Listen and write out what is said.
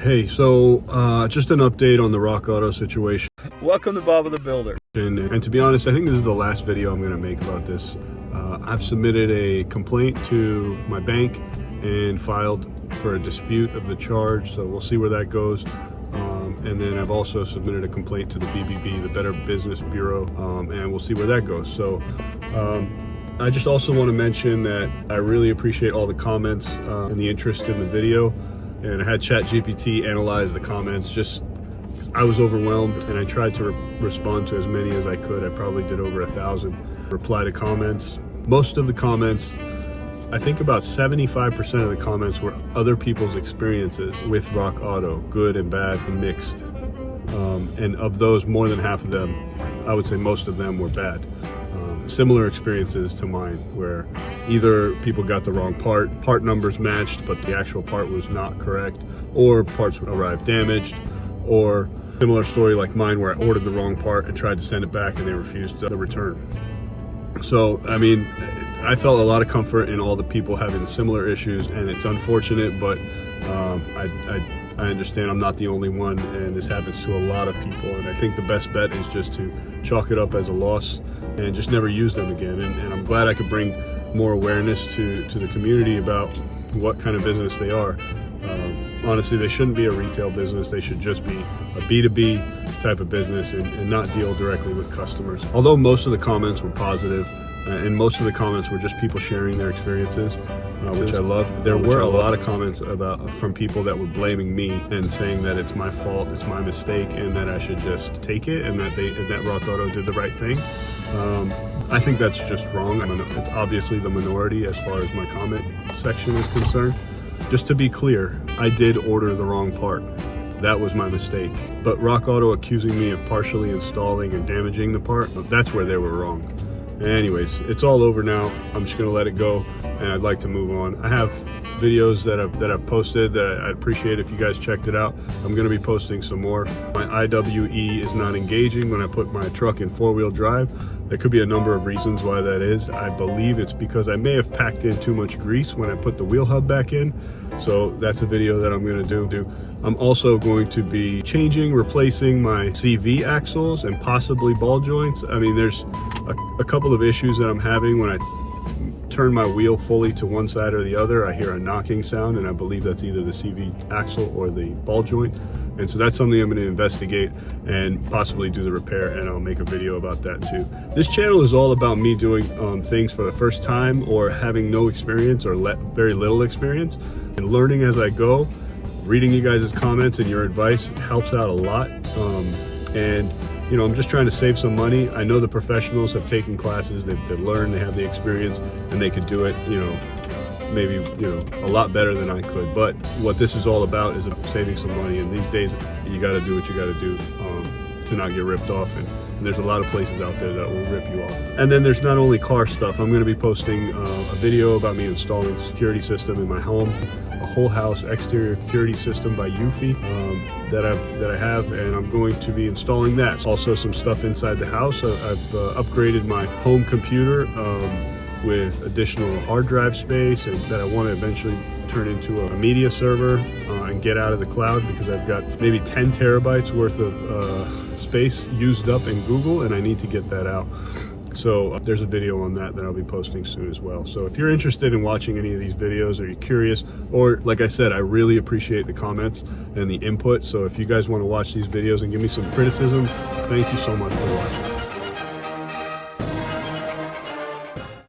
Hey, so just an update on the RockAuto situation. Welcome to Bob the Builder. And to be honest, I think this is the last video I'm going to make about this. I've submitted a complaint to my bank and filed for a dispute of the charge, so we'll see where that goes. And then I've also submitted a complaint to the BBB, the Better Business Bureau, and we'll see where that goes. So I just also want to mention that I really appreciate all the comments and the interest in the video. And I had ChatGPT analyze the comments. Just I was overwhelmed, and I tried to respond to as many as I could. I probably did over 1,000 reply to comments. Most of the comments, I think about 75% of the comments were other people's experiences with RockAuto, good and bad and mixed. And of those, more than half of them, I would say most of them were bad. Similar experiences to mine, where either people got the wrong part numbers matched, but the actual part was not correct, or parts arrived damaged, or similar story like mine where I ordered the wrong part and tried to send it back and they refused the return. So, I mean, I felt a lot of comfort in all the people having similar issues, and it's unfortunate, but I understand I'm not the only one, and this happens to a lot of people, and I think the best bet is just to chalk it up as a loss and just never use them again. And I'm glad I could bring more awareness to the community about what kind of business they are. Honestly, they shouldn't be a retail business. They should just be a B2B type of business and not deal directly with customers. Although most of the comments were positive, and most of the comments were just people sharing their experiences, which I loved. There were a lot of comments from people that were blaming me and saying that it's my fault, it's my mistake, and that I should just take it, and that RockAuto did the right thing. I think that's just wrong. It's obviously the minority as far as my comment section is concerned. Just to be clear, I did order the wrong part. That was my mistake. But RockAuto accusing me of partially installing and damaging the part, that's where they were wrong. Anyways, it's all over now. I'm just gonna let it go, and I'd like to move on. I have videos that I've posted that I'd appreciate if you guys checked it out. I'm gonna be posting some more. My IWE is not engaging when I put my truck in four-wheel drive. There could be a number of reasons why that is. I believe it's because I may have packed in too much grease when I put the wheel hub back in. So that's a video that I'm gonna do. I'm also going to be replacing my CV axles and possibly ball joints. I mean, there's a couple of issues that I'm having. When I turn my wheel fully to one side or the other, I hear a knocking sound, and I believe that's either the CV axle or the ball joint. And so that's something I'm going to investigate and possibly do the repair, and I'll make a video about that too. This channel is all about me doing things for the first time, or having no experience or very little experience, and learning as I go. Reading you guys' comments and your advice helps out a lot. And you know, I'm just trying to save some money. I know the professionals have taken classes, they've learned, they have the experience, and they could do it, you know, maybe, you know, a lot better than I could. But what this is all about is saving some money, and these days you got to do what you got to do to not get ripped off, and there's a lot of places out there that will rip you off. And then there's not only car stuff. I'm going to be posting a video about me installing a security system in my home, a whole house exterior security system by Eufy that I have, and I'm going to be installing that. Also some stuff inside the house. I've upgraded my home computer with additional hard drive space, and that I want to eventually turn into a media server and get out of the cloud, because I've got maybe 10 terabytes worth of space used up in Google, and I need to get that out. So there's a video on that I'll be posting soon as well. So if you're interested in watching any of these videos, or you're curious, or like I said, I really appreciate the comments and the input. So if you guys want to watch these videos and give me some criticism, thank you so much for watching.